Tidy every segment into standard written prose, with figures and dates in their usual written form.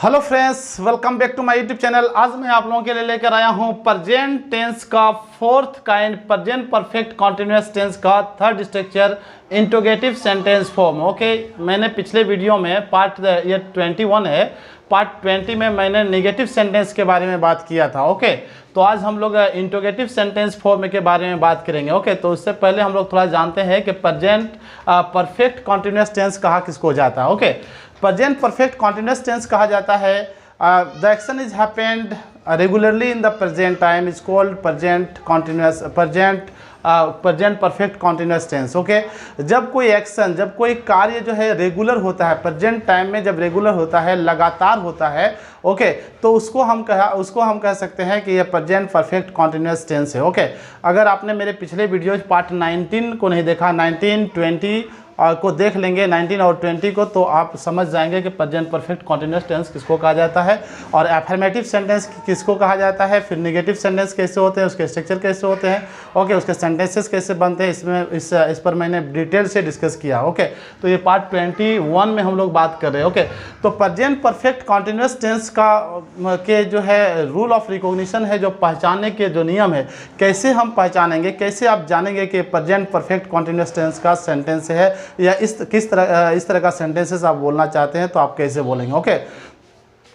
Hello friends, welcome back to my YouTube channel. आज मैं आप लोगों के लिए लेकर आया हूं प्रेजेंट टेंस का fourth kind, present perfect continuous tense का third structure, interrogative sentence form. Okay, मैंने पिछले वीडियो में पार्ट ये 21 है, पार्ट 20 में मैंने नेगेटिव सेंटेंस के बारे में बात किया था। ओके, तो आज हम लोग इंट्रोगेटिव सेंटेंस फॉर्म के बारे में बात करेंगे। ओके, तो उससे पहले हम लोग थोड़ा जानते हैं कि प्रेजेंट परफेक्ट कॉन्टिन्यूअस टेंस कहा किसको जाता है। Okay, present perfect continuous tense कहा जाता है the action is happened regularly in the present time is called present continuous present perfect continuous tense. Okay, जब कोई एक्शन, जब कोई कार्य जो है रेगुलर होता है, प्रेजेंट टाइम में जब रेगुलर होता है, लगातार होता है, ओके, तो उसको हम कह सकते हैं कि ये प्रेजेंट परफेक्ट कॉन्टिन्यूअस टेंस है। ओके, अगर आपने मेरे पिछले वीडियोज पार्ट 19 को नहीं देखा, 19, 20 को देख लेंगे, 19 और 20 को, तो आप समझ जाएंगे कि प्रेजेंट परफेक्ट कॉन्टिन्यूअस टेंस किसको कहा जाता है और एफर्मेटिव सेंटेंस किसको कहा जाता है, फिर नेगेटिव सेंटेंस कैसे होते हैं, उसके स्ट्रक्चर कैसे होते हैं, ओके, उसके सेंटेंसेस कैसे बनते हैं, इस पर मैंने डिटेल से डिस्कस किया। ओके, तो ये पार्ट 21 में हम लोग बात कर रहे हैं। ओके, तो प्रेजेंट परफेक्ट कॉन्टिन्यूअस टेंस के जो है रूल ऑफ रिकॉग्निशन है, जो पहचानने के जो नियम है, कैसे हम पहचानेंगे, कैसे आप जानेंगे कि प्रेजेंट परफेक्ट कॉन्टिन्यूअस टेंस का सेंटेंस है या इस तरह का सेंटेंसेस आप बोलना चाहते हैं तो आप कैसे बोलेंगे। ओके,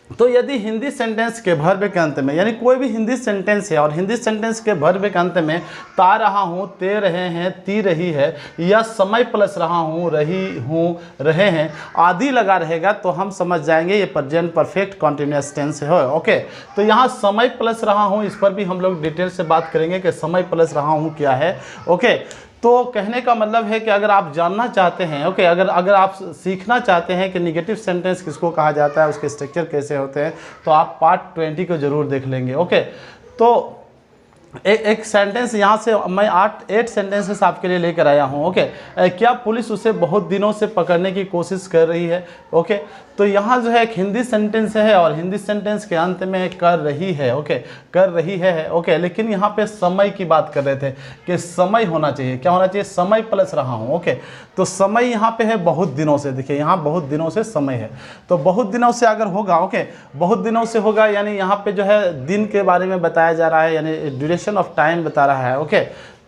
तो यदि हिंदी सेंटेंस के वर्ब के अंत में, यानी कोई भी हिंदी सेंटेंस है और हिंदी सेंटेंस के वर्ब के अंत में ता रहा हूँ, ते रहे हैं, ती रही है, या समय प्लस रहा हूँ, रही हूँ, रहे हैं आदि लगा रहेगा, तो हम समझ जाएंगे ये प्रेजेंट परफेक्ट कॉन्टिन्यूअस टेंस है। ओके, तो यहाँ समय प्लस रहा हूँ, इस पर भी हम लोग डिटेल से बात करेंगे कि समय प्लस रहा हूँ क्या है। ओके, तो कहने का मतलब है कि अगर आप जानना चाहते हैं, ओके, अगर आप सीखना चाहते हैं कि नेगेटिव सेंटेंस किसको कहा जाता है, उसके स्ट्रक्चर कैसे होते हैं, तो आप पार्ट 20 को जरूर देख लेंगे। ओके, तो एक सेंटेंस यहाँ से मैं 8 सेंटेंसेस आपके लिए लेकर आया हूँ। ओके, क्या पुलिस उसे बहुत दिनों से पकड़ने की कोशिश कर रही है। ओके, तो यहाँ जो है एक हिंदी सेंटेंस है और हिंदी सेंटेंस के अंत में कर रही है। ओके, कर रही है। ओके, लेकिन यहाँ पे समय की बात कर रहे थे कि समय होना चाहिए, क्या होना चाहिए, समय प्लस रहा हूँ। ओके, तो समय यहाँ पे है बहुत दिनों से, देखिए यहाँ बहुत दिनों से समय है, तो बहुत दिनों से अगर होगा, ओके, बहुत दिनों से होगा, यानी यहाँ पे जो है दिन के बारे में बताया जा रहा है, यानी ड्यूरेशन ऑफ टाइम बता रहा है। ओके,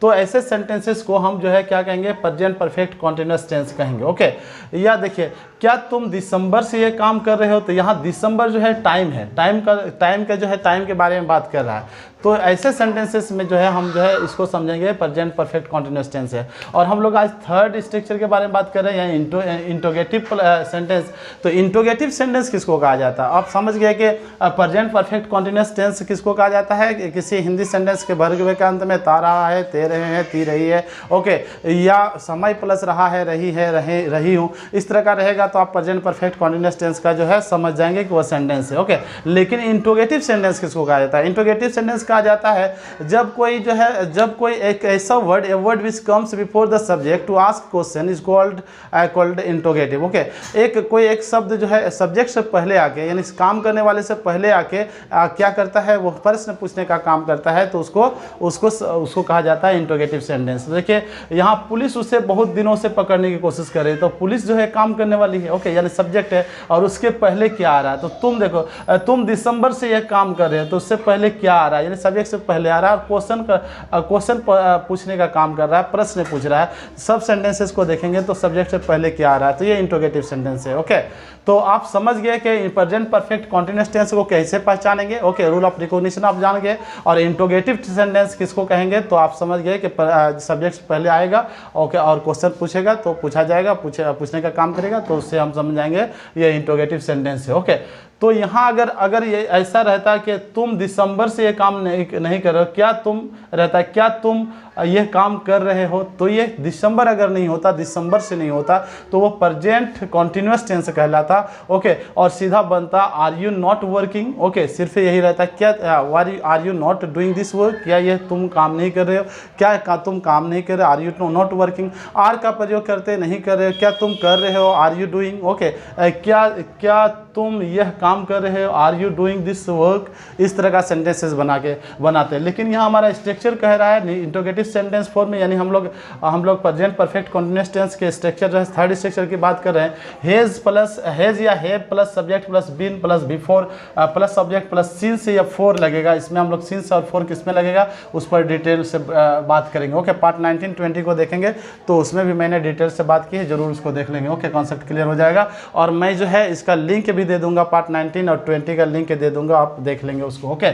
तो ऐसे सेंटेंसेस को हम जो है क्या कहेंगे, प्रेजेंट परफेक्ट कॉन्टिन्यूअस टेंस कहेंगे। ओके, या देखिए, क्या तुम दिसंबर से ये काम कर रहे हो, तो यहाँ दिसंबर जो है टाइम है, टाइम का जो है टाइम के बारे में बात कर रहा है, तो ऐसे सेंटेंसेस में जो है हम जो है इसको समझेंगे प्रेजेंट परफेक्ट कॉन्टिन्यूअस टेंस है। और हम लोग आज थर्ड स्ट्रक्चर के बारे में बात कर रहे हैं, यानी इंट्रोगेटिव सेंटेंस। तो इंट्रोगेटिव सेंटेंस किसको कहा जाता है, आप समझ गए कि प्रेजेंट परफेक्ट कॉन्टिन्यूअस टेंस किसको कहा जाता है, किसी हिंदी सेंटेंस के वर्ग के अंत में ता रहा है, ते रहे हैं, ती रही है, ओके, या समय प्लस रहा है, रही हूँ, इस तरह का रहेगा, तो आप प्रेजेंट परफेक्ट कॉन्टिन्यूअस टेंस का जो है समझ जाएंगे कि वो सेंटेंस है। ओके, लेकिन इंट्रोगेटिव सेंटेंस किसको कहा जाता है, इंट्रोगेटिव सेंटेंस कहा जाता है जब कोई एक ऐसा word, a word which comes before the subject to ask question is called interrogative. Okay, एक शब्द जो है सब्जेक्ट से पहले आके, यानी काम करने वाले से पहले आके क्या करता है, वो प्रश्न पूछने का काम करता है, तो उसको कहा जाता है इंट्रोगेटिव सेंटेंस। देखिए, यहाँ पुलिस उसे बहुत दिनों से पकड़ने की कोशिश कर रही है, तो पुलिस जो है काम करने वाली है, ओके, यानी सब्जेक्ट है, और उसके पहले क्या आ रहा है, तो तुम देखो, तुम दिसंबर से यह काम कर रहे हो, तो उससे पहले क्या आ रहा है, यानी सब्जेक्ट से पहले आ रहा है, क्वेश्चन पूछने का काम कर रहा है, प्रश्न पूछ रहा है। सब सेंटेंसेस को देखेंगे तो सब्जेक्ट से पहले क्या आ रहा है, तो ये इंट्रोगेटिव सेंटेंस है। ओके, तो आप समझ गए कि प्रेजेंट परफेक्ट कॉन्टिन्यूअस टेंस को कैसे पहचानेंगे। ओके, रूल ऑफ रिकॉग्निशन आप जान गए, और इंट्रोगेटिव सेंटेंस किसको कहेंगे, तो आप समझ गए कि सब्जेक्ट से पहले आएगा, ओके, और क्वेश्चन पूछेगा तो पूछा जाएगा, पूछने का काम करेगा, तो उससे हम समझ जाएंगे ये इंट्रोगेटिव सेंटेंस है। ओके, तो यहाँ अगर ये ऐसा रहता कि तुम दिसंबर से ये काम नहीं कर रहे हो, क्या तुम यह काम कर रहे हो, तो ये दिसंबर अगर नहीं होता, दिसंबर से नहीं होता, तो वो प्रेजेंट कॉन्टिन्यूअस टेंस कहलाता। ओके, और सीधा बनता are you not working. Okay, सिर्फ यही रहता, क्या are you not doing this work, क्या ये तुम काम नहीं कर रहे हो, क्या तुम काम नहीं कर रहे हो, are you not working. Are का प्रयोग करते नहीं कर रहे हो, क्या तुम कर रहे हो, आर यू डूइंग। ओके, क्या तुम यह काम काम कर रहे हो, are you doing this work, इस तरह का सेंटेंसेस बनाते हैं। लेकिन यहाँ हमारा स्ट्रक्चर कह रहा है इंट्रोगेटिव सेंटेंस फॉर्म में, यानी हम लोग प्रेजेंट परफेक्ट कंटीन्यूअस टेंस के स्ट्रक्चर जो है थर्ड स्ट्रक्चर की बात कर रहे हैं। हैज़ या have plus subject plus been plus before plus subject plus since या फोर लगेगा। इसमें हम लोग सिंस और फोर किस में लगेगा उस पर डिटेल से बात करेंगे। ओके, पार्ट 19-20 को देखेंगे तो उसमें भी मैंने डिटेल से बात की है, जरूर उसको देख लेंगे। ओके, कॉन्सेप्ट क्लियर हो जाएगा। और मैं जो है इसका लिंक भी दे दूंगा, पार्ट 19 और 20 का लिंक दे दूंगा, आप देख लेंगे उसको। ओके,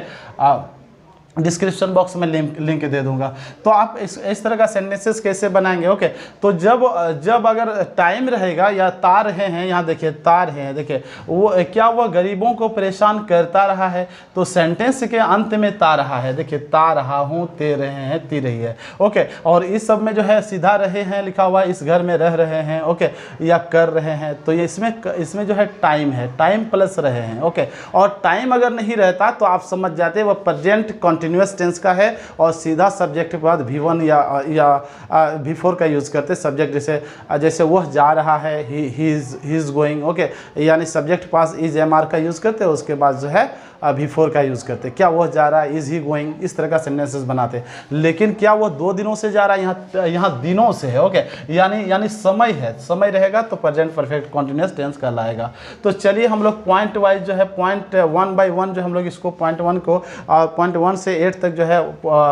डिस्क्रिप्शन बॉक्स में लिंक दे दूंगा। तो आप इस तरह का सेंटेंसेस कैसे बनाएंगे। ओके, तो जब अगर टाइम रहेगा या ता रहे हैं, यहाँ देखिए ता रहे हैं, देखिए वो क्या वह गरीबों को परेशान करता रहा है, तो सेंटेंस के अंत में ता रहा है। देखिए ता रहा हूँ, ते रहे हैं, ती रही है। ओके, और इस सब में जो है सीधा रहे हैं लिखा हुआ है, इस घर में रह रहे हैं। ओके, या कर रहे हैं, तो ये इसमें जो है टाइम है, टाइम प्लस रहे हैं। ओके, और टाइम अगर नहीं रहता तो आप समझ जाते वह प्रेजेंट कंटीन्यूअस टेंस का है और सीधा सब्जेक्ट के बाद V1 या V4 का यूज़ करते सब्जेक्ट, जैसे वह जा रहा है, ही इज़ गोइंग। ओके, यानी सब्जेक्ट पास इज MR का यूज़ करते हैं, उसके बाद जो है V4 का यूज़ करते। क्या वह जा रहा है, इज़ ही गोइंग, इस तरह का सेंटेंसेस बनाते। लेकिन क्या वह 2 दिनों से जा रहा है, यहाँ दिनों से है। ओके, यानी समय है, समय रहेगा तो प्रेजेंट परफेक्ट कंटीन्यूअस टेंस कहलाएगा। तो चलिए हम लोग पॉइंट वाइज जो है पॉइंट 1 by 1 जो हम लोग इसको पॉइंट 1 से 8 तक जो है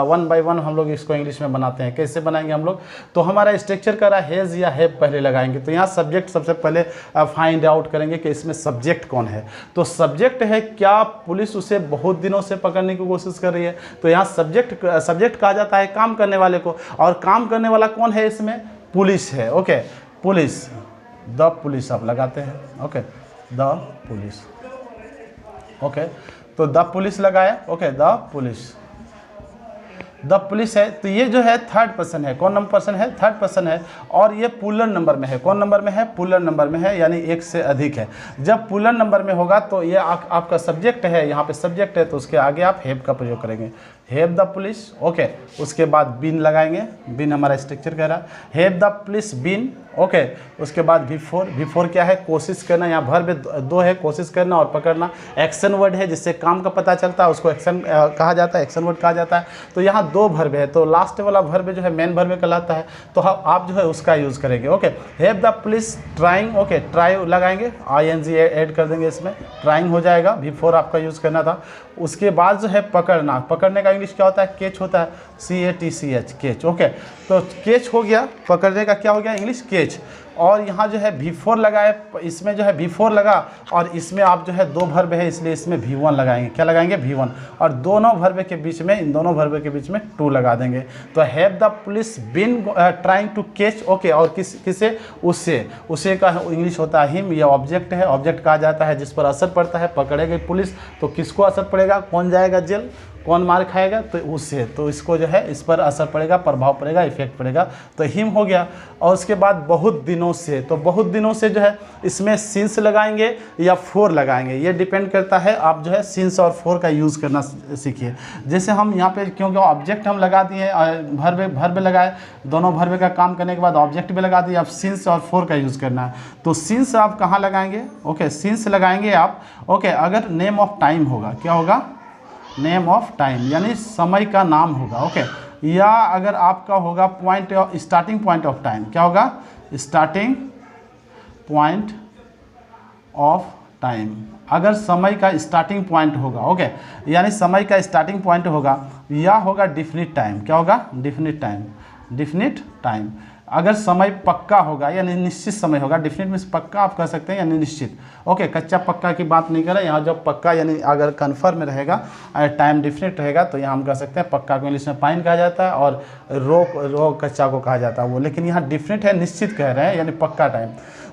1 by 1 हम लोग इसको इंग्लिश में बनाते हैं। कैसे बनाएंगे हम लोग, तो हमारा स्ट्रक्चर का रहा हैज़ या हैव पहले लगाएंगे। तो यहाँ सब्जेक्ट सबसे पहले फाइंड आउट करेंगे कि इसमें सब्जेक्ट कौन है। तो सब्जेक्ट है क्या पुलिस उसे बहुत दिनों से पकड़ने की कोशिश कर रही है, तो यहाँ सब्जेक्ट कहा जाता है काम करने वाले को, और काम करने वाला कौन है इसमें, पुलिस है। ओके, पुलिस, द पुलिस आप लगाते हैं। Okay, the police. ओके, तो द पुलिस लगाया। ओके, द पुलिस है, तो ये जो है थर्ड पर्सन है। कौन नंबर पर्सन है, थर्ड पर्सन है, और ये पुलर नंबर में है। कौन नंबर में है, पुलर नंबर में है, यानी एक से अधिक है। जब पुलर नंबर में होगा तो ये आपका सब्जेक्ट है, यहाँ पे सब्जेक्ट है, तो उसके आगे आप हैव का प्रयोग करेंगे, हैव द पुलिस। ओके, उसके बाद बीन लगाएंगे, बीन हमारा स्ट्रक्चर कह रहा है, have the police been. Okay, उसके बाद V4 क्या है, कोशिश करना। यहाँ वर्ब 2 है, कोशिश करना और पकड़ना। एक्शन वर्ड है, जिससे काम का पता चलता है, उसको एक्शन कहा जाता है, एक्शन वर्ड कहा जाता है। तो यहाँ 2 वर्ब है, तो लास्ट वाला वर्ब जो है मेन वर्ब कहलाता है, तो आप जो है उसका यूज़ करेंगे। Okay, have the police trying. Okay, try लगाएंगे, ING ऐड कर देंगे इसमें, ट्राइंग हो जाएगा। V4 आपका यूज़ करना था। उसके बाद जो है पकड़ना, पकड़ने का इंग्लिश क्या होता है, कैच होता है, CATCH, कैच। ओके, तो कैच हो गया, पकड़ने का क्या हो गया इंग्लिश, कैच। और यहाँ जो है V4 लगाए, इसमें जो है V4 लगा, और इसमें आप जो है 2 वर्ब है, इसलिए इसमें V1 लगाएंगे। क्या लगाएंगे, V1, और दोनों वर्ब के बीच में, इन दोनों वर्ब के बीच में 2 लगा देंगे। तो have the police been trying to catch. Okay, और किसे, उसे का इंग्लिश होता है हिम। यह ऑब्जेक्ट है, ऑब्जेक्ट कहा जाता है जिस पर असर पड़ता है। पकड़ेगी पुलिस तो किसको असर पड़ेगा, कौन जाएगा जेल, कौन मार खाएगा, तो उससे, तो इसको जो है इस पर असर पड़ेगा, प्रभाव पड़ेगा, इफेक्ट पड़ेगा, तो हिम हो गया। और उसके बाद बहुत दिनों से, तो बहुत दिनों से जो है इसमें सिंस लगाएंगे या 4 लगाएंगे, ये डिपेंड करता है। आप जो है सिंस और 4 का यूज़ करना सीखिए। जैसे हम यहाँ पे क्योंकि ऑब्जेक्ट हम लगा दिए, वर्ब लगाए, दोनों वर्ब का काम करने के बाद ऑब्जेक्ट भी लगा दिए, अब सिंस और 4 का यूज़ करना है। तो सिंस आप कहाँ लगाएंगे, ओके, सिंस लगाएंगे आप। ओके, अगर नेम ऑफ टाइम होगा, क्या होगा, नेम ऑफ टाइम, यानी समय का नाम होगा। ओके, या अगर आपका होगा point, starting point of time, क्या होगा, स्टार्टिंग पॉइंट ऑफ टाइम, अगर समय का स्टार्टिंग पॉइंट होगा। ओके, यानी समय का स्टार्टिंग पॉइंट होगा, या होगा डिफिनिट टाइम। क्या होगा, डिफिनिट टाइम, डिफिनिट टाइम। अगर समय पक्का होगा यानी निश्चित समय होगा, डिफिनिट मीन्स पक्का आप कह सकते हैं, यानी निश्चित। ओके, कच्चा पक्का की बात नहीं कर रहे यहाँ, जब पक्का यानी अगर कन्फर्म में रहेगा, टाइम डिफिनिट रहेगा, तो यहाँ हम कह सकते हैं पक्का को इंग्लिश में पाइन कहा जाता है, और रो कच्चा को कहा जाता है वो। लेकिन यहाँ डिफिनिट है, निश्चित कह रहे हैं, यानी पक्का टाइम।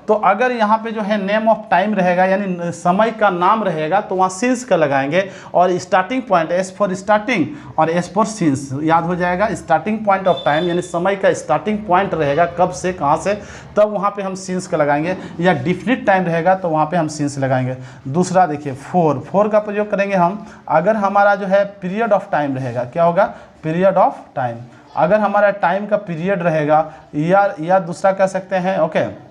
तो अगर यहाँ पे जो है नेम ऑफ टाइम रहेगा, यानी समय का नाम रहेगा, तो वहाँ सिंस का लगाएंगे, और starting point, S for starting और एस फॉर सिंस, याद हो जाएगा। स्टार्टिंग पॉइंट ऑफ टाइम यानी समय का स्टार्टिंग पॉइंट रहेगा, कब से कहाँ से, तब वहाँ पे हम सिंस का लगाएंगे। या डिफिनिट टाइम रहेगा तो वहाँ पे हम सिंस लगाएंगे। दूसरा देखिए 4 का प्रयोग करेंगे हम, अगर हमारा जो है पीरियड ऑफ टाइम रहेगा, क्या होगा, पीरियड ऑफ टाइम। अगर हमारा टाइम का पीरियड रहेगा, या दूसरा कह सकते हैं, ओके,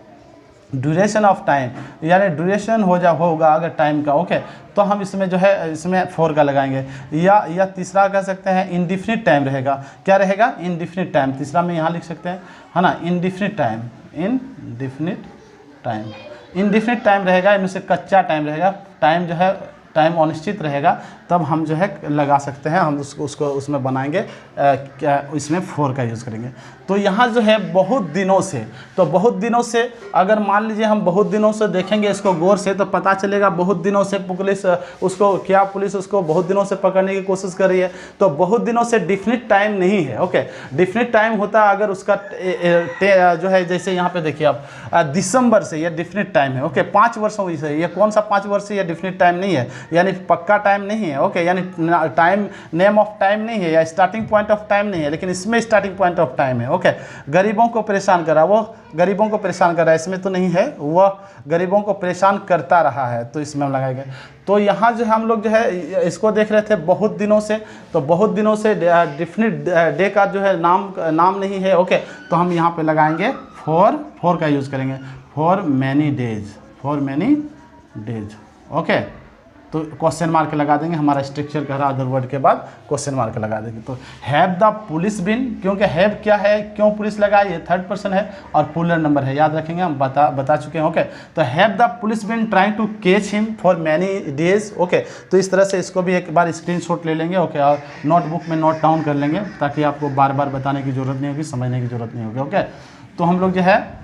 ड्यूरेशन ऑफ टाइम, यानी ड्यूरेशन होगा अगर टाइम का, ओके, तो हम इसमें जो है इसमें 4 का लगाएंगे। या तीसरा कह सकते हैं इनडिफिनिट टाइम रहेगा। क्या रहेगा? Indefinite time. तीसरा में यहाँ लिख सकते हैं, है ना, इनडिफिनिट टाइम। इनडिफिनिट टाइम रहेगा, इनमें से कच्चा टाइम रहेगा, टाइम जो है टाइम अनिश्चित रहेगा, तब हम जो है लगा सकते हैं, हम उसको उसमें बनाएंगे क्या, इसमें 4 का यूज़ करेंगे। तो यहाँ जो है बहुत दिनों से, तो बहुत दिनों से अगर मान लीजिए हम बहुत दिनों से देखेंगे इसको गौर से, तो पता चलेगा बहुत दिनों से पुलिस उसको बहुत दिनों से पकड़ने की कोशिश कर रही है। तो बहुत दिनों से डिफिनिट टाइम नहीं है, ओके। डिफिनिट टाइम होता है अगर उसका जो है, जैसे यहाँ पे देखिए आप, दिसंबर से, ये डिफिनिट टाइम है, ओके। 5 वर्षों से, ये कौन सा 5 वर्ष से, ये डिफिनिट टाइम नहीं है, यानी पक्का टाइम नहीं है, ओके, यानी टाइम नेम ऑफ टाइम नहीं है, या स्टार्टिंग पॉइंट ऑफ टाइम नहीं है, लेकिन इसमें स्टार्टिंग पॉइंट ऑफ टाइम है, ओके। गरीबों को परेशान कर रहा है, वो गरीबों को परेशान कर रहा है, इसमें तो नहीं है, वह गरीबों को परेशान करता रहा है, तो इसमें हम लगाएंगे। तो यहाँ जो है हम लोग जो है इसको देख रहे थे बहुत दिनों से, तो बहुत दिनों से डिफिनिट डे का जो है नाम नहीं है, ओके, तो हम यहाँ पे लगाएंगे 4 का यूज़ करेंगे, फॉर मैनी डेज, ओके। तो क्वेश्चन मार्क लगा देंगे, हमारा स्ट्रक्चर कह रहा अदर वर्ड के बाद क्वेश्चन मार्क लगा देंगे। तो हैव द पुलिस बिन, क्योंकि हैव क्या है, क्यों पुलिस लगा, ये 3rd पर्सन है और पुलर नंबर है, याद रखेंगे, हम बता चुके हैं, ओके। तो have the police been trying to catch him for many days, okay. तो इस तरह से इसको भी एक बार स्क्रीनशॉट ले लेंगे, ओके, और नोटबुक में नोट डाउन कर लेंगे, ताकि आपको बार बार बताने की जरूरत नहीं होगी, समझने की जरूरत नहीं होगी, ओके। तो हम लोग जो है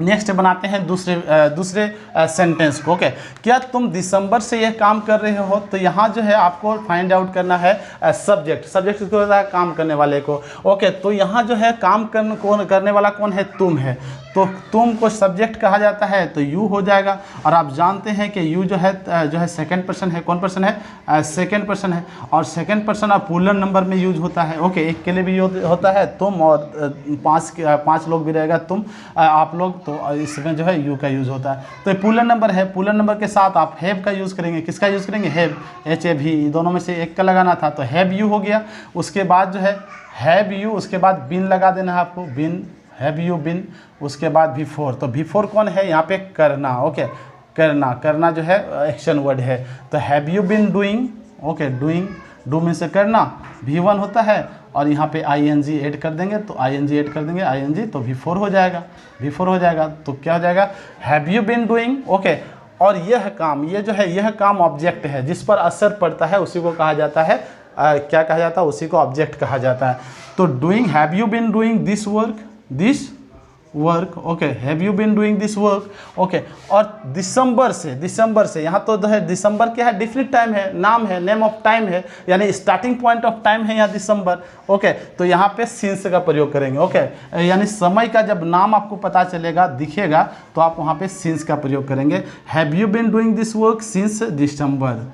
नेक्स्ट बनाते हैं दूसरे सेंटेंस को, ओके। क्या तुम दिसंबर से यह काम कर रहे हो, तो यहाँ जो है आपको फाइंड आउट करना है सब्जेक्ट किसको होता है, काम करने वाले को, ओके। तो यहाँ जो है काम करने वाला कौन है, तुम है, तो तुम को सब्जेक्ट कहा जाता है, तो यू हो जाएगा। और आप जानते हैं कि यू जो है सेकंड पर्सन है, कौन पर्सन है, सेकंड पर्सन है, और सेकंड पर्सन अब पुलर नंबर में यूज होता है, ओके। एक के लिए भी होता है तुम, और 5 लोग भी रहेगा तुम, आप लोग, तो इसमें जो है यू का यूज़ होता है। तो ये पुलर नंबर है, पुलर नंबर के साथ आप हैव का यूज़ करेंगे, किसका यूज़ करेंगे, हैव, HAV, दोनों में से एक का लगाना था, तो हैव यू हो गया। उसके बाद जो है हैव यू, उसके बाद बिन लगा देना है आपको, बिन, हैव यू बिन, उसके बाद बिफोर, तो बिफोर कौन है यहाँ पे, करना, ओके। करना जो है एक्शन वर्ड है, तो have you been doing, okay, doing, do में से करना, V1 होता है, और यहाँ पे ING ऐड कर देंगे, तो ING ऐड कर देंगे, ING, तो V4 हो जाएगा, तो क्या हो जाएगा, have you been doing, okay. और यह काम, ये जो है यह काम ऑब्जेक्ट है, जिस पर असर पड़ता है उसी को कहा जाता है, क्या कहा जाता है, उसी को ऑब्जेक्ट कहा जाता है। तो doing, have you been doing this work, okay, have you been doing this work, okay. और दिसंबर से यहाँ तो जो है दिसंबर क्या है, डिफिनिट टाइम है, नाम है, नेम ऑफ टाइम है, यानी स्टार्टिंग पॉइंट ऑफ टाइम है यहाँ दिसंबर, ओके। तो यहाँ पे सिंस का प्रयोग करेंगे, ओके, यानी समय का जब नाम आपको पता चलेगा, दिखेगा, तो आप वहाँ पे सिंस का प्रयोग करेंगे। Have you been doing this work since December,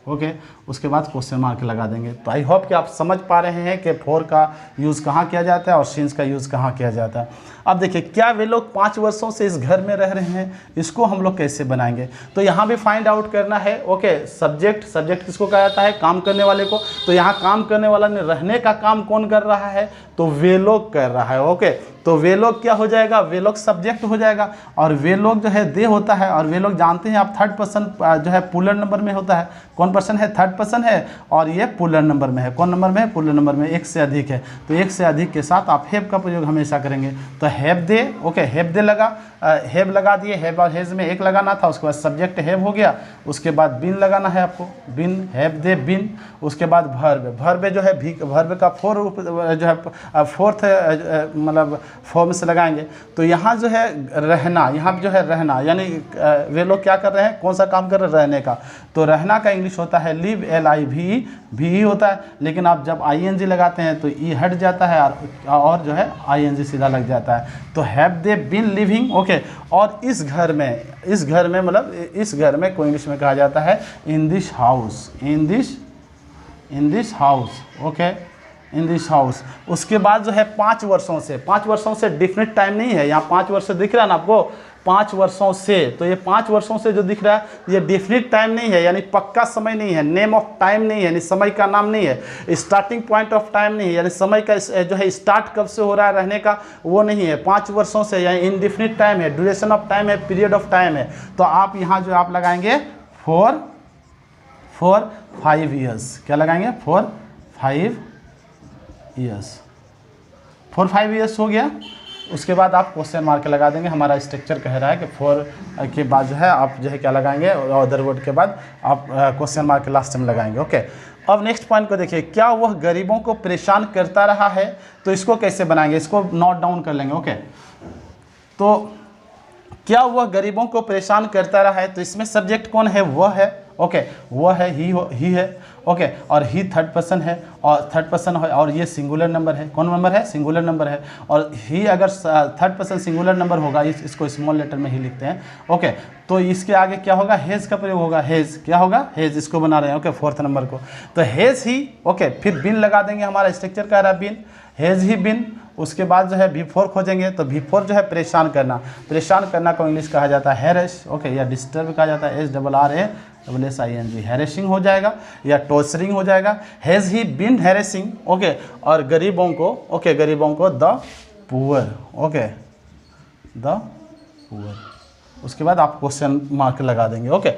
okay. उसके बाद क्वेश्चन मार्क लगा देंगे। तो आई होप कि आप समझ पा रहे हैं कि 4 का यूज़ कहाँ किया जाता है और सिंस का यूज़ कहाँ किया जाता है। अब देखिए, क्या वे लोग 5 वर्षों से इस घर में रह रहे हैं, इसको हम लोग कैसे बनाएंगे, तो यहाँ भी फाइंड आउट करना है, ओके। सब्जेक्ट किसको कहा जाता है, काम करने वाले को, तो यहाँ काम करने वाला ने रहने का काम कौन कर रहा है, तो वे लोग कर रहा है, ओके। तो वे लोग क्या हो जाएगा, वे लोग सब्जेक्ट हो जाएगा, और वे लोग जो है दे होता है, और वे लोग जानते हैं आप 3rd पर्सन जो है पुलर नंबर में होता है, कौन पर्सन है, 3rd पर्सन है, और ये पुलर नंबर में है, कौन नंबर में है, पुलर नंबर में, 1 से अधिक है, तो 1 से अधिक के साथ आप हैव का प्रयोग हमेशा करेंगे। तो have they, okay, have they लगा दिए, हैव और हैज में 1 लगाना था, उसके बाद सब्जेक्ट हैव हो गया, उसके बाद बिन लगाना है आपको, बिन, हैव दे बिन, उसके बाद भर्ब जो है भर्ब का 4th मतलब फॉर्म से लगाएंगे। तो यहाँ जो है रहना, यानी वे लोग क्या कर रहे हैं, कौन सा काम कर रहे हैं, रहने का, तो रहना का इंग्लिश होता है लिव, LIVE, भी होता है, लेकिन आप जब ING लगाते हैं तो ई हट जाता है, और जो है ING सीधा लग जाता है। तो have they been living, okay. और इस घर में मतलब इस घर में को इंग्लिश में कहा जाता है in this house, okay, in this house. उसके बाद जो है 5 वर्षों से, 5 वर्षों से डिफिनिट टाइम नहीं है, यहाँ 5 वर्ष दिख रहा है ना आपको, 5 वर्षों से, तो ये 5 वर्षों से जो दिख रहा है ये डेफिनिट टाइम नहीं है, यानी पक्का समय नहीं है, नेम ऑफ टाइम नहीं है, यानी समय का नाम नहीं है, स्टार्टिंग पॉइंट ऑफ टाइम नहीं है, यानी समय का जो है स्टार्ट कब से हो रहा है रहने का वो नहीं है, 5 वर्षों से, यानी इनडिफिनिट टाइम है, ड्यूरेशन ऑफ टाइम है, पीरियड ऑफ टाइम है। तो आप यहाँ जो आप लगाएंगे 5 ईयर्स, क्या लगाएंगे 5 ईयर्स, 5 ईयर्स हो गया। उसके बाद आप क्वेश्चन मार्क लगा देंगे, हमारा स्ट्रक्चर कह रहा है कि 4 के बाद जो है आप जो है क्या लगाएंगे, अदर वर्ड के बाद आप क्वेश्चन मार्क लास्ट में लगाएंगे। ओके, अब नेक्स्ट पॉइंट को देखिए, क्या वह गरीबों को परेशान करता रहा है, तो इसको कैसे बनाएंगे, इसको नोट डाउन कर लेंगे। ओके, तो क्या वह गरीबों को परेशान करता रहा है, तो इसमें सब्जेक्ट कौन है, वह है। ओके, वह है, ही है। ओके, और ही थर्ड पर्सन है, और थर्ड पर्सन है, और ये सिंगुलर नंबर है, कौन नंबर है, सिंगुलर नंबर है। और ही अगर थर्ड पर्सन सिंगुलर नंबर होगा, इसको स्मॉल लेटर में ही लिखते हैं। ओके, तो इसके आगे क्या होगा, हेज का प्रयोग होगा, हेज, क्या होगा, हेज, इसको बना रहे हैं। ओके, 4th नंबर को, तो हेज ही। ओके, फिर बिन लगा देंगे, हमारा स्ट्रक्चर कह रहा है बिन, हेज ही बिन। उसके बाद जो है बिफोर खोजेंगे, तो बिफोर जो है परेशान करना, परेशान करना को इंग्लिश कहा जाता है हैरेस। ओके, या डिस्टर्ब कहा जाता है, SRRASSING, हैरेसिंग हो जाएगा या टॉर्चरिंग हो जाएगा। Has he been harassing. Okay, और गरीबों को, ओके, गरीबों को the poor. Okay, the poor. उसके बाद आप क्वेश्चन मार्क लगा देंगे। ओके,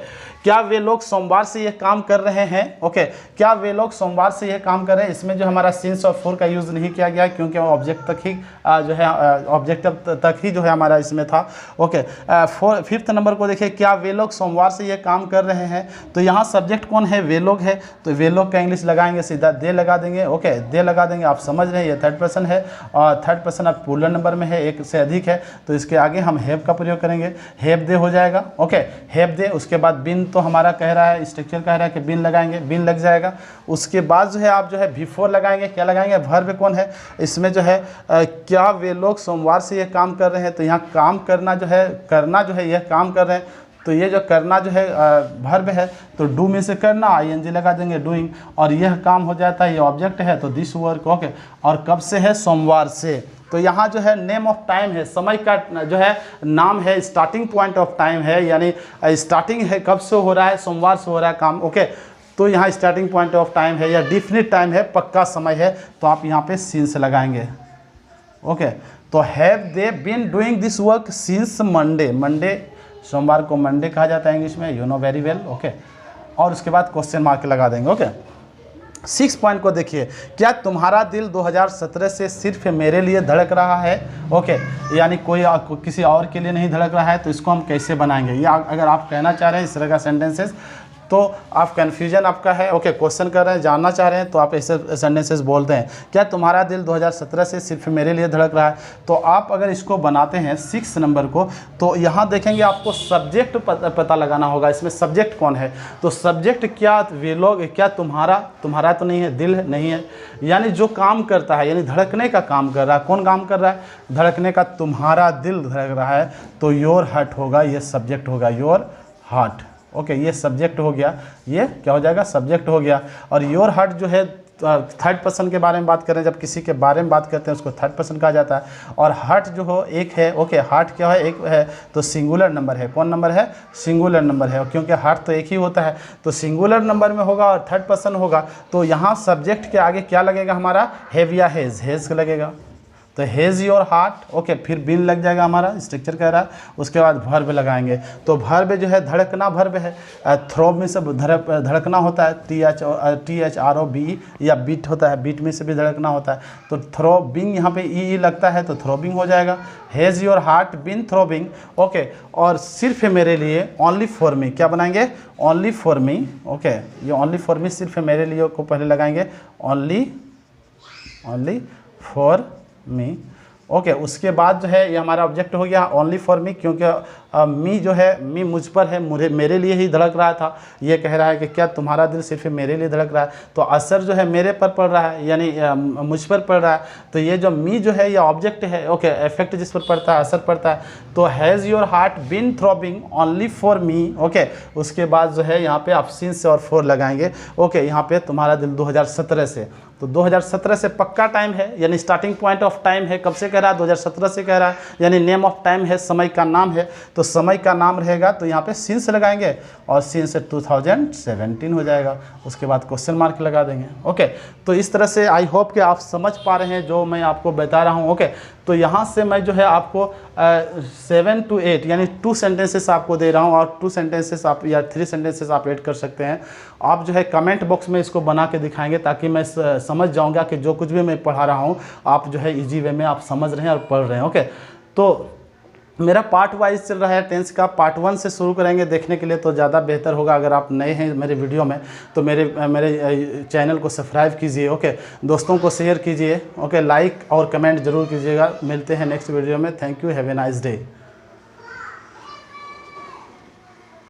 क्या वे लोग सोमवार से ये काम कर रहे हैं। ओके, क्या वे लोग सोमवार से ये काम कर रहे हैं, इसमें जो हमारा सिंस और फॉर का यूज़ नहीं किया गया क्योंकि वो ऑब्जेक्ट तक ही जो है ऑब्जेक्ट तक ही जो है हमारा इसमें था। ओके, 5th नंबर को देखिए, क्या वे लोग सोमवार से ये काम कर रहे हैं, तो यहाँ सब्जेक्ट कौन है, वे लोग है, तो वे लोग का इंग्लिश लगाएंगे सीधा दे लगा देंगे। ओके, दे लगा देंगे, आप समझ रहे हैं, ये थर्ड पर्सन है और थर्ड पर्सन अब प्लूरल नंबर में है, एक से अधिक है, तो इसके आगे हम हैव का प्रयोग करेंगे, हैव दे हो जाएगा। Okay, have they. उसके बाद बिन, तो हमारा कह रहा है स्ट्रक्चर कह रहा है कि बिन लगाएंगे, बिन लग जाएगा। उसके बाद जो है आप जो है बिफोर लगाएंगे, क्या लगाएंगे, वर्ब कौन है इसमें जो है क्या वे लोग सोमवार से ये काम कर रहे हैं, तो यहाँ काम करना जो है, करना जो है, यह काम कर रहे हैं, तो ये जो करना जो है वर्ब है, तो डू में से करना, ING लगा देंगे, डूइंग, और यह काम हो जाता है, ये ऑब्जेक्ट है, तो दिस वर्क। ओके, और कब से है, सोमवार से। तो यहाँ जो है नेम ऑफ टाइम है, समय का जो है नाम है, स्टार्टिंग पॉइंट ऑफ टाइम है, यानी स्टार्टिंग है, कब से हो रहा है, सोमवार से हो रहा है काम। ओके, तो यहाँ स्टार्टिंग पॉइंट ऑफ टाइम है या डिफिनिट टाइम है, पक्का समय है, तो आप यहाँ पे सिंस लगाएंगे। ओके, तो have they been doing this work since Monday, Monday, सोमवार को मंडे कहा जाता है इंग्लिश में, you know very well. Okay, और उसके बाद क्वेश्चन मार्क लगा देंगे। ओके, 6 पॉइंट को देखिए, क्या तुम्हारा दिल 2017 से सिर्फ मेरे लिए धड़क रहा है। ओके, यानी कोई किसी और के लिए नहीं धड़क रहा है, तो इसको हम कैसे बनाएंगे, या अगर आप कहना चाह रहे हैं इस तरह का सेंटेंसेस, तो आप कन्फ्यूजन आपका है। ओके, क्वेश्चन कर रहे हैं, जानना चाह रहे हैं, तो आप ऐसे सेंटेंसेस बोलते हैं, क्या तुम्हारा दिल 2017 से सिर्फ मेरे लिए धड़क रहा है। तो आप अगर इसको बनाते हैं 6 नंबर को, तो यहाँ देखेंगे आपको सब्जेक्ट पता लगाना होगा, इसमें सब्जेक्ट कौन है, तो सब्जेक्ट क्या वे लोग, क्या तुम्हारा, तुम्हारा तो नहीं है, दिल नहीं है, यानी जो काम करता है, यानी धड़कने का काम कर रहा है, कौन काम कर रहा है, धड़कने का, तुम्हारा दिल धड़क रहा है, तो योर हार्ट होगा, ये सब्जेक्ट होगा, योर हार्ट। ओके, ये सब्जेक्ट हो गया, ये क्या हो जाएगा, सब्जेक्ट हो गया। और योर हार्ट जो है थर्ड पर्सन के बारे में बात करें, जब किसी के बारे में बात करते हैं उसको थर्ड पर्सन कहा जाता है। और हार्ट जो हो एक है। ओके, हार्ट क्या है, एक है, तो सिंगुलर नंबर है, कौन नंबर है, सिंगुलर नंबर है, क्योंकि हार्ट तो एक ही होता है, तो सिंगुलर नंबर में होगा और थर्ड पर्सन होगा, तो यहाँ सब्जेक्ट के आगे क्या लगेगा हमारा, हैव या हेज, हेज लगेगा, तो हेज योर हार्ट। ओके, फिर बिन लग जाएगा, हमारा स्ट्रक्चर कह रहा है। उसके बाद वर्ब लगाएंगे, तो वर्ब जो है धड़कना वर्ब है, थ्रोब में से धड़कना होता है, THROBE, या बीट होता है, बीट में से भी धड़कना होता है, तो थ्रोबिंग यहाँ पे ई लगता है, तो थ्रोबिंग हो जाएगा, has your heart been throbbing. Okay, और सिर्फ मेरे लिए, ओनली फॉर मी, क्या बनाएंगे, ओनली फॉर मी। ओके, ये ओनली फॉर मी, सिर्फ मेरे लिए को पहले लगाएंगे, ओनली फॉर मी। ओके, उसके बाद जो है ये हमारा ऑब्जेक्ट हो गया ओनली फॉर मी, क्योंकि मी जो है, मी मुझ पर है, मेरे लिए ही धड़क रहा था। ये कह रहा है कि क्या तुम्हारा दिल सिर्फ मेरे लिए धड़क रहा है, तो असर जो है मेरे पर पड़ रहा है, यानी मुझ पर पड़ रहा है। तो ये जो मी जो है ये ऑब्जेक्ट है, ओके, इफेक्ट जिस पर पड़ता है, असर पड़ता है। तो has your heart been throbbing only for me, okay. उसके बाद जो है यहाँ पे आप सिंस और फॉर लगाएंगे, ओके। यहाँ पे तुम्हारा दिल 2017 से, तो 2017 से पक्का टाइम है, यानी स्टार्टिंग पॉइंट ऑफ टाइम है। कब से कह रहा है? 2017 से कह रहा है, यानी नेम ऑफ टाइम है, समय का नाम है। तो समय का नाम रहेगा तो यहाँ पे सिंस लगाएंगे और सिंस 2017 हो जाएगा। उसके बाद क्वेश्चन मार्क लगा देंगे, ओके। तो इस तरह से आई होप कि आप समझ पा रहे हैं जो मैं आपको बता रहा हूँ, ओके। तो यहाँ से मैं जो है आपको 7 to 8 यानी 2 सेंटेंसेस आपको दे रहा हूँ, और 2 सेंटेंसेस आप या 3 सेंटेंसेस आप ऐड कर सकते हैं। आप जो है कमेंट बॉक्स में इसको बना के दिखाएंगे, ताकि मैं समझ जाऊँगा कि जो कुछ भी मैं पढ़ा रहा हूँ आप जो है इजी वे में आप समझ रहे हैं और पढ़ रहे हैं, ओके। तो मेरा पार्ट वाइज चल रहा है टेंस का। पार्ट 1 से शुरू करेंगे देखने के लिए तो ज़्यादा बेहतर होगा। अगर आप नए हैं मेरे वीडियो में तो मेरे चैनल को सब्सक्राइब कीजिए, ओके। दोस्तों को शेयर कीजिए, ओके। लाइक और कमेंट जरूर कीजिएगा। मिलते हैं नेक्स्ट वीडियो में। Thank you, have a nice day.